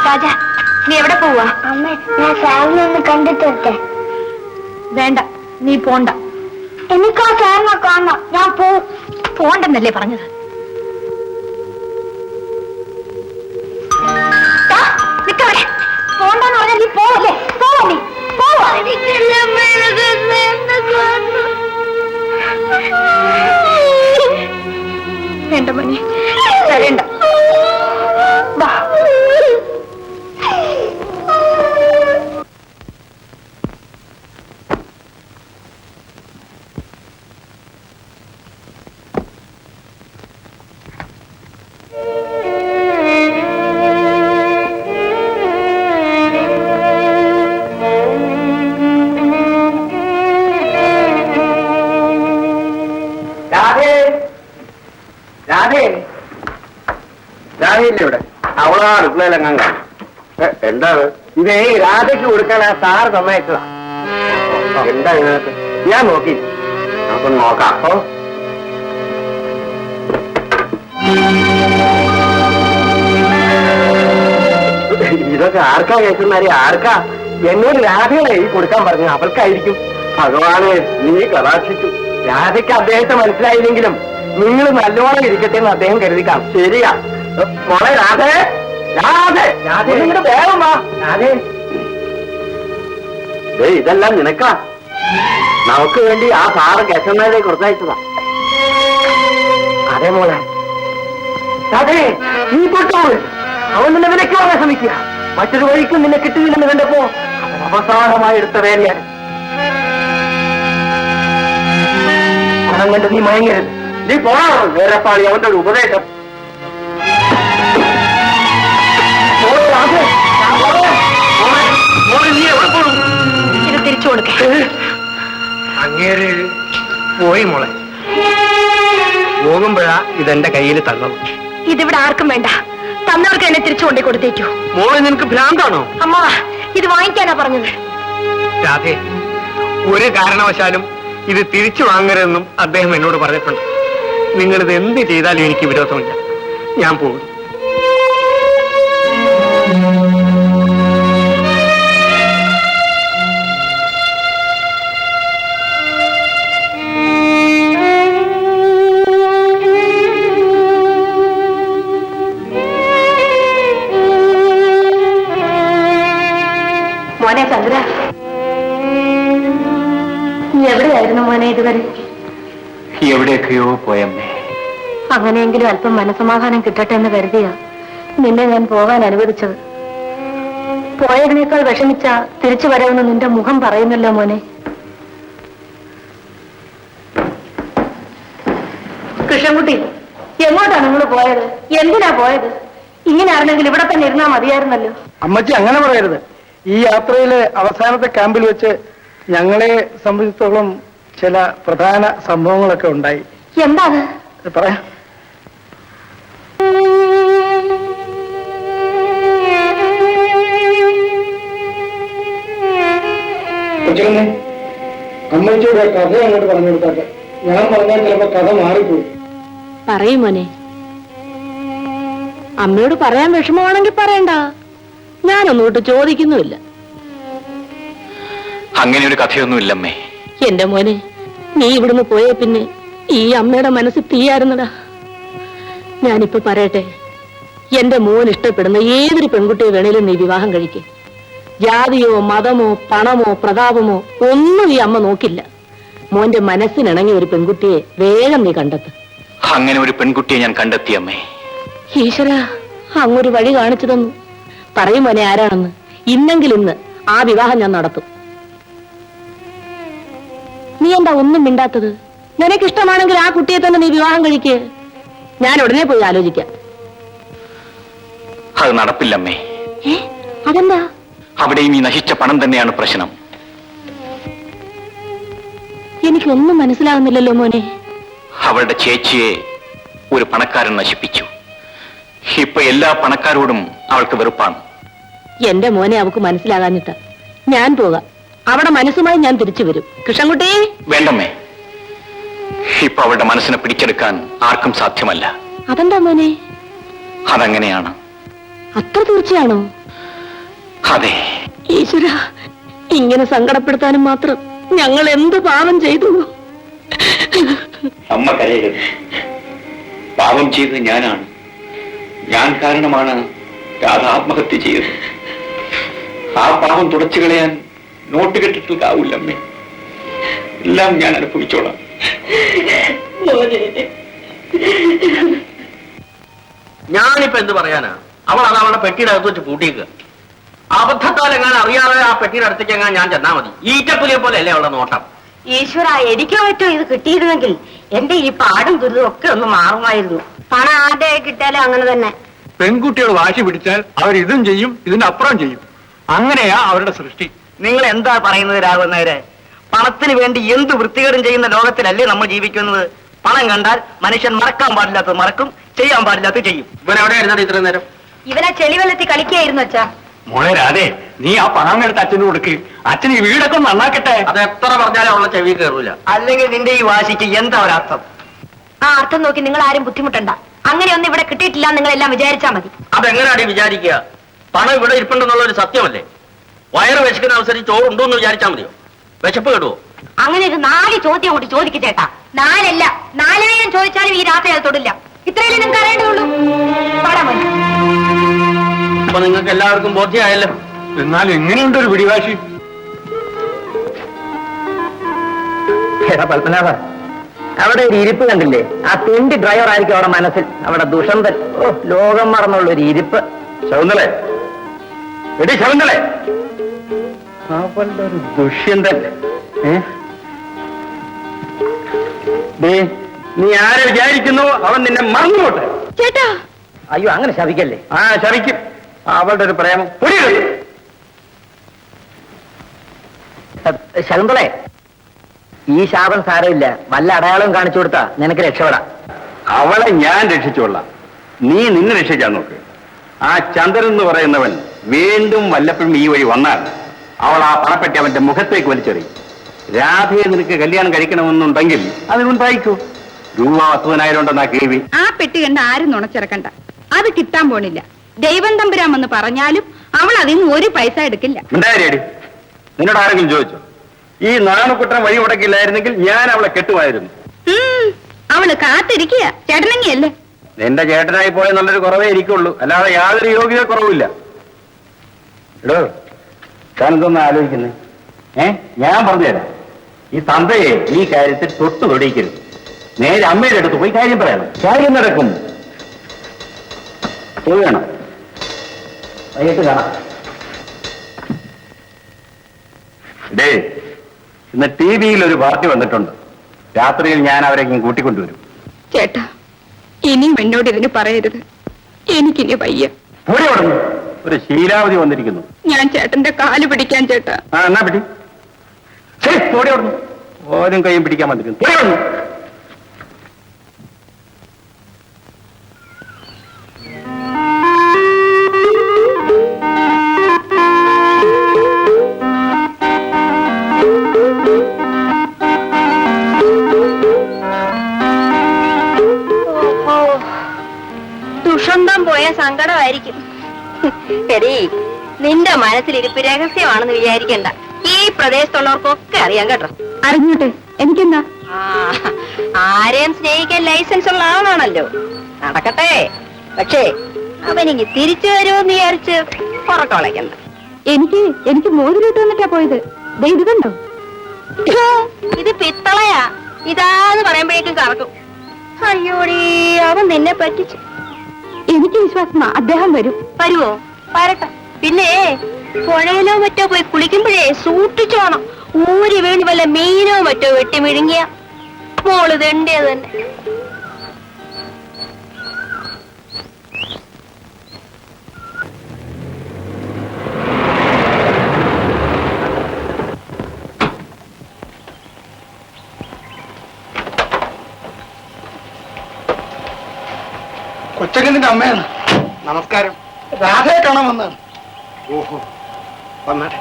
രാജ, നീ എവിടെ പോവാ? അമ്മ, ഞാൻ സാറിനെ ഒന്ന് കണ്ടിട്ടെ. വേണ്ട, നീ പോണ്ട. എനിക്ക് ആ സാറിനെ കാണണം. ഞാൻ പോണ്ടെന്നല്ലേ പറഞ്ഞത്? നിക്കവിടെ. പോണ്ടെന്ന് പറഞ്ഞാൽ നീ പോവല്ലേ? പോവാ നീ, പോവാ. വേണ്ട മോനെ, വേണ്ട. രാധയില്ലേ? അവളാ അടുക്കളയിലെങ്ങാൻ കാണും. എന്താണ് ഇതേ? രാധയ്ക്ക് കൊടുക്കാൻ ആ സാറ് തന്നയച്ചതാ. എന്താ ഇതിനകത്ത്? ഞാൻ നോക്കി, നമുക്ക് നോക്കാം. ഇതൊക്കെ ആർക്കാ കേൾക്കുന്നേ? ആർക്കാ? എന്നോട് രാധയുടെ ഈ കൊടുക്കാൻ പറഞ്ഞു. അവൾക്കായിരിക്കും. ഭഗവാനെ, നീ കടാക്ഷിച്ചു. രാധയ്ക്ക് അദ്ദേഹത്തെ മനസ്സിലായില്ലെങ്കിലും നിങ്ങൾ നല്ലോണം ഇരിക്കട്ടെ എന്ന് അദ്ദേഹം കരുതിക്കാം. ശരിയാ മോളെ. രാധേ, രാധേ, രാധേ, നിങ്ങളുടെ വേഗം വാ. രാധേ, ഇതെല്ലാം നിനക്കാ. നമുക്ക് വേണ്ടി ആ സാറ് കേശവനാരെ കൊടുത്തയച്ചതാ. അതെ മോളെ. രാധേ, നീ പൊട്ടോൾ. അവൻ നിന്നെ വിലക്കാതെ ശ്രമിക്കുക. മറ്റൊരു വഴിക്കും നിന്നെ കിട്ടുന്നില്ലെന്ന് കണ്ടപ്പോ അവസാനമായി എടുത്ത വേലയാണ്. പണം കണ്ട് നീ മയങ്ങരുത്. നീ പോണോ വേറെപ്പാളി? അവന്റെ ഒരു ഉപദേശം. ഇത് തിരിച്ചു കൊടുക്ക. അങ്ങേര് പോയി മോളെ. പോകുമ്പോഴാ ഇതെന്റെ കയ്യിൽ തന്നത്. ഇതിവിടെ ആർക്കും വേണ്ട. തന്നവർക്ക് എന്നെ തിരിച്ചു കൊണ്ടേ കൊടുത്തേക്കൂ. മോളെ, നിനക്ക് ഭ്രാന്താണോ? അമ്മ, ഇത് വാങ്ങിക്കാനാ പറഞ്ഞത്. രാധേ, ഒരു കാരണവശാലും ഇത് തിരിച്ചു വാങ്ങരുതെന്നും അദ്ദേഹം എന്നോട് പറഞ്ഞിട്ടുണ്ട്. നിങ്ങളിത് എന്ത് ചെയ്താലും എനിക്ക് വിരോധമില്ല. ഞാൻ പോകും. മോനെ ചന്ദ്ര, നീ എവിടെയായിരുന്നു മോനെ ഇതുവരെ? എവിടെയൊക്കെയോ പോയമ്മേ. അങ്ങനെയെങ്കിലും അല്പം മനസമാധാനം കിട്ടട്ടെ എന്ന് കരുതിയാ നിന്നെ ഞാൻ പോകാൻ അനുവദിച്ചത്. പോയതിനേക്കാൾ വിഷമിച്ച തിരിച്ചു വരവെന്ന് നിന്റെ മുഖം പറയുന്നല്ലോ മോനെ. കൃഷ്ണൻകുട്ടി, എങ്ങോട്ടാണ് നിങ്ങൾ പോയത്? എന്തിനാ പോയത്? ഇങ്ങനെ ആയിരുന്നെങ്കിൽ ഇവിടെ തന്നെ ഇരുന്നാ മതിയായിരുന്നല്ലോ. അമ്മച്ചി, അങ്ങനെ പറയരുത്. ഈ യാത്രയിലെ അവസാനത്തെ ക്യാമ്പിൽ വെച്ച് ഞങ്ങളെ സംബന്ധിച്ചിടത്തോളം ചില പ്രധാന സംഭവങ്ങളൊക്കെ ഉണ്ടായി. എന്താണ്? പറയാം. അമ്മച്ചിയുടെ കഥ അങ്ങോട്ട് പറഞ്ഞു കൊടുത്താട്ടെ. ഞാൻ പറഞ്ഞാൽ ചിലപ്പോ കഥ മാറിപ്പോയി. പറയും മോനെ. അമ്മയോട് പറയാൻ വിഷമമാണെങ്കിൽ പറയണ്ട. ഞാനൊന്നോട്ട് ചോദിക്കുന്നുമില്ല. അങ്ങനെ ഒരു കഥയൊന്നുമില്ലമ്മേ. എന്റെ മോനെ, നീ ഇവിടുന്ന് പോയേ പിന്നെ ഈ അമ്മയുടെ മനസ്സ് തീയായിരുന്നടാ. ഞാനിപ്പോ പറയട്ടെ, എന്റെ മോൻ ഇഷ്ടപ്പെടുന്ന ഏതൊരു പെൺകുട്ടിയെ വേണേലും നീ വിവാഹം കഴിക്കും. ജാതിയോ മതമോ പണമോ പ്രതാപമോ ഒന്നും ഈ അമ്മ നോക്കില്ല. മോന്റെ മനസ്സിനിണങ്ങിയ ഒരു പെൺകുട്ടിയെ വേഗം നീ കണ്ടെത്ത്. അങ്ങനെ ഒരു പെൺകുട്ടിയെ ഞാൻ കണ്ടെത്തി അമ്മേ. ഈശ്വര, അങ്ങൊരു വഴി കാണിച്ചു തന്നു. പറയും മോനെ ആരാണെന്ന്. ഇന്നെങ്കിലും ഇന്ന് ആ വിവാഹം ഞാൻ നടത്തും. നീ എന്താ ഒന്നും മിണ്ടാത്തത്? നിനക്കിഷ്ടമാണെങ്കിൽ ആ കുട്ടിയെ തന്നെ നീ വിവാഹം കഴിക്കേ. ഞാൻ ഉടനെ പോയി ആലോചിക്കാം. അത് നടപ്പില്ലമ്മേ. അതെന്താ? അവിടെയും ഈ നശിച്ച പണം തന്നെയാണ് പ്രശ്നം. എനിക്കൊന്നും മനസ്സിലാകുന്നില്ലല്ലോ മോനെ. അവളുടെ ചേച്ചിയെ ഒരു പണക്കാരൻ നശിപ്പിച്ചു. ഇപ്പൊ എല്ലാ പണക്കാരോടും അവൾക്ക് വെറുപ്പാണ്. എന്റെ മോനെ അവക്ക് മനസ്സിലാകാഞ്ഞിട്ട. ഞാൻ പോകാം. അവിടെ മനസ്സുമായി ഞാൻ തിരിച്ചു വരും. കൃഷ്ണൻകുട്ടി, വേണ്ടമ്മേ. ഇപ്പൊ അവളുടെ മനസ്സിനെ പിടിച്ചെടുക്കാൻ ആർക്കും സാധ്യമല്ല. അതെന്താ മോനെ? അതങ്ങനെയാണ്. അത്ര തീർച്ചയാണോ? അതെ. ഈശ്വര, ഇങ്ങനെ സങ്കടപ്പെടുത്താനും മാത്രം ഞങ്ങൾ എന്ത് പാപം ചെയ്തു? അമ്മ കരയരുത്. പാപം ചെയ്തത് ഞാനാണ്. ഞാൻ കാരണമാണ് രാധ ആത്മഹത്യ ചെയ്തത്. ആ പാപം തുടച്ചു കളയാൻ നോട്ട് കെട്ടിട്ടാവില്ല അമ്മേ. എല്ലാം ഞാൻ അനുഭവിച്ചോളാം. ഞാനിപ്പോ എന്ത് പറയാനാ? അവൾ അത് അവളുടെ പെട്ടിയുടെ അകത്ത് വെച്ച് പൂട്ടിയേക്കുക. അബദ്ധത്താലെങ്ങാൻ അറിയാതെ ആ പെട്ടിയുടെ അടുത്തേക്കെങ്ങാൻ ഞാൻ ചെന്നാ മതി. ഈറ്റപ്പുലിയെ പോലെ അല്ലേ അവളുടെ നോട്ടം. ഈശ്വര, എനിക്കോ മറ്റോ ഇത് കിട്ടിയിരുന്നെങ്കിൽ എന്റെ ഈ പാടും ദുരിതം ഒക്കെ ഒന്ന് മാറുമായിരുന്നു. പണം ആരുടെ കിട്ടിയാലും അങ്ങനെ തന്നെ. പെൺകുട്ടികൾ വാശി പിടിച്ചാൽ അവർ ഇതും ചെയ്യും, ഇതിന്റെ അപ്പുറം ചെയ്യും. അങ്ങനെയാ അവരുടെ സൃഷ്ടി. നിങ്ങൾ എന്താ പറയുന്നത് രാഘവന്നേരെ? പണത്തിന് വേണ്ടി എന്ത് വൃത്തികേടും ചെയ്യുന്ന ലോകത്തിലല്ലേ നമ്മൾ ജീവിക്കുന്നത്? പണം കണ്ടാൽ മനുഷ്യൻ മറക്കാൻ പാടില്ലാത്തത് മറക്കും, ചെയ്യാൻ പാടില്ലാത്തത് ചെയ്യും. ഇവൻ എവിടെയായിരുന്നു ഇത്രയും നേരം? ഇവനെ ചെളിവെള്ളത്തിൽ കളിക്കുകയായിരുന്നു അച്ഛാ. മോളെ രാധേ, നീ ആ പണം എടുത്ത് അച്ഛന് കൊടുക്ക്. അച്ഛൻ ഈ വീടൊക്കെ നന്നാക്കട്ടെ. അത് എത്ര പറഞ്ഞാലും അവളെ ചെവി കയറൂല. അല്ലെങ്കിൽ നിന്റെ ഈ വാശിക്ക് എന്താ ഒരർത്ഥം? ആ അർത്ഥം നോക്കി നിങ്ങൾ ആരും ബുദ്ധിമുട്ടണ്ട. അങ്ങനെയൊന്നും ഇവിടെ കിട്ടിയിട്ടില്ല നിങ്ങൾ എല്ലാം വിചാരിച്ചാ മതി. അതെങ്ങനെയാണ് വിചാരിക്കുക? പണം ഇവിടെ ഇരിപ്പുണ്ടെന്നുള്ള ഒരു സത്യമല്ലേ? വയറ് വിശക്കുന്ന അവസരം ചോറുണ്ടോ എന്ന് വിചാരിച്ചാൽ മതിയോ? വിശപ്പ് കേടുവോ? അങ്ങനെ ഒരു 4 ചോദ്യം കൂടി ചോദിക്കും ചേട്ടാ. 4 അല്ല 4000 ചോദിച്ചാലും ഈ രാത്രി അത് തൊടില്ല. ഇത്രയല്ലേ നിങ്ങൾക്ക് അറിയേണ്ടതുള്ളൂ. അപ്പൊ നിങ്ങൾക്ക് എല്ലാവർക്കും ബോധ്യമായല്ലോ. എന്നാൽ എങ്ങനെയുണ്ട് ഒരു പിടിവാശി? പത്മനാഭ, അവിടെ ഒരു ഇരിപ്പ് കണ്ടില്ലേ? ആ തെണ്ടി ഡ്രൈവർ ആയിരിക്കും അവിടെ മനസ്സിൽ. അവിടെ ദുഷന്തൻ. ഓ, ലോകം മറന്നുള്ള ഒരു ഇരിപ്പ്. ശകുന്തളെ, എടി ശകുന്തളെ, അവളുടെ ഒരു ദുഷ്യന്തൻ. നീ ആരെ വിചാരിക്കുന്നു? അവൻ നിന്നെ മറന്നുപോട്ടെ. ചേട്ടാ, അയ്യോ, അങ്ങനെ ശപിക്കല്ലേ. ആ ശരിക്കും അവളുടെ ഒരു പ്രേമം പൊടിയത്. ശകുന്തളെ, ഈ ശാപം സാരമില്ല. വല്ല അടയാളവും കാണിച്ചു കൊടുത്താ നിനക്ക് രക്ഷപ്പെടാം. അവളെ ഞാൻ രക്ഷിച്ചോളാം. നീ നിന്നെ രക്ഷിക്കാൻ നോക്ക്. ആ ചന്ദ്രൻ എന്ന് പറയുന്നവൻ വീണ്ടും വല്ലപ്പോഴും ഈ വഴി വന്നാൽ അവൾ ആ പണപ്പെട്ടി അവന്റെ മുഖത്തേക്ക് വലിച്ചെറിയും. രാധയെ നിനക്ക് കല്യാണം കഴിക്കണമെന്നുണ്ടെങ്കിൽ അതിനുണ്ടായിക്കോ. രൂപ 10,000 ഉണ്ടെന്നാ കേൾവി. ആ പെട്ടി കണ്ട് ആരും നുണച്ചിറക്കണ്ട. അത് കിട്ടാൻ പോണില്ല. ദൈവം തമ്പുരാമെന്ന് പറഞ്ഞാലും അവൾ അതിൽ നിന്ന് ഒരു പൈസ എടുക്കില്ല. ഉണ്ടായി. നിന്നോട് ആരെങ്കിലും ചോദിച്ചോ? ഈ നാണുക്കുട്ടൻ വഴി മുടക്കില്ലായിരുന്നെങ്കിൽ ഞാൻ അവളെ കെട്ടുമായിരുന്നു. അവള് കാത്തിരിക്കുക. ചേട്ടനങ്ങിയല്ലേ? നിന്റെ ചേട്ടനായി പോയ നല്ലൊരു കുറവേ ഇരിക്കുള്ളൂ, അല്ലാതെ യാതൊരു യോഗ്യത കുറവില്ല. എടോ, താനെന്തൊന്നും ആലോചിക്കുന്നേ? ഞാൻ പറഞ്ഞുതരാം. ഈ തന്തയെ ഈ കാര്യത്തിൽ തൊട്ടു തൊടിയിക്കരുത്. നേരെ അമ്മയുടെ അടുത്ത് പോയി കാര്യം പറയണം. കാര്യം നടക്കും. പോകണം. വൈകിട്ട് കാണാം. ഡേ, ഇന്ന് TV-യിൽ ഒരു പാർട്ടി വന്നിട്ടുണ്ട്. രാത്രിയിൽ ഞാൻ അവരേക്കും കൂട്ടിക്കൊണ്ടുവരും. ചേട്ടാ, ഇനിയും എന്നോട് ഇതിന് പറയരുത്. എനിക്കിനി വയ്യ. ഇവിടെ ഒരു ശീലാവധി വന്നിരിക്കുന്നു. ഞാൻ ചേട്ടന്റെ കാല് പിടിക്കാൻ ചേട്ടാ. ആ, എന്നാ പിടി. ശരി, ഓടി ഓടുന്നു. ഓരും കൈയും പിടിക്കാൻ വന്നിരിക്കുന്നു. ഓടി ഓടുന്നു. ദുഷന്തം പോയ സങ്കടമായിരിക്കും. എടീ, നിന്റെ മനസ്സിലിരിപ്പ് രഹസ്യമാണെന്ന് വിചാരിക്കണ്ട. ഈ പ്രദേശത്തുള്ളവർക്കൊക്കെ അറിയാം കേട്ടോ. അറിഞ്ഞോട്ടെ, എനിക്കെന്താ? ആരെയും സ്നേഹിക്കാൻ ലൈസൻസ് ഉള്ള ആളാണല്ലോ. നടക്കട്ടെ. പക്ഷേ അവനിങ്ങി തിരിച്ചു വരുമെന്ന് വിചാരിച്ച് പുറക്കൊളയ്ക്കണ്ട. എനിക്ക് മോതിരിട്ട് വന്നിട്ടാ പോയത്. ദേ ഇത് കണ്ടോ? ഇത് പിത്തളയാ. ഇതാന്ന് പറയുമ്പോഴേക്കും കറക്കും. അയ്യോടീ, അവൻ നിന്നെ പറ്റിച്ചു. എനിക്ക് വിശ്വാസമാ അദ്ദേഹം വരും. വരുവോ? വരട്ടെ. പിന്നെ പുഴയിലോ മറ്റോ പോയി കുളിക്കുമ്പോഴേ സൂക്ഷിച്ചു വേണം. ഊരി വീണ് വല്ല മീനോ മറ്റോ വെട്ടി മിഴുങ്ങിയ മോള് തെണ്ടിയത് തന്നെ. കൊച്ചക്കന്റെ അമ്മയാണ്. നമസ്കാരം. രാധയെ കാണാൻ വന്നാണ്. ഓഹോ, വന്നാട്ടെ.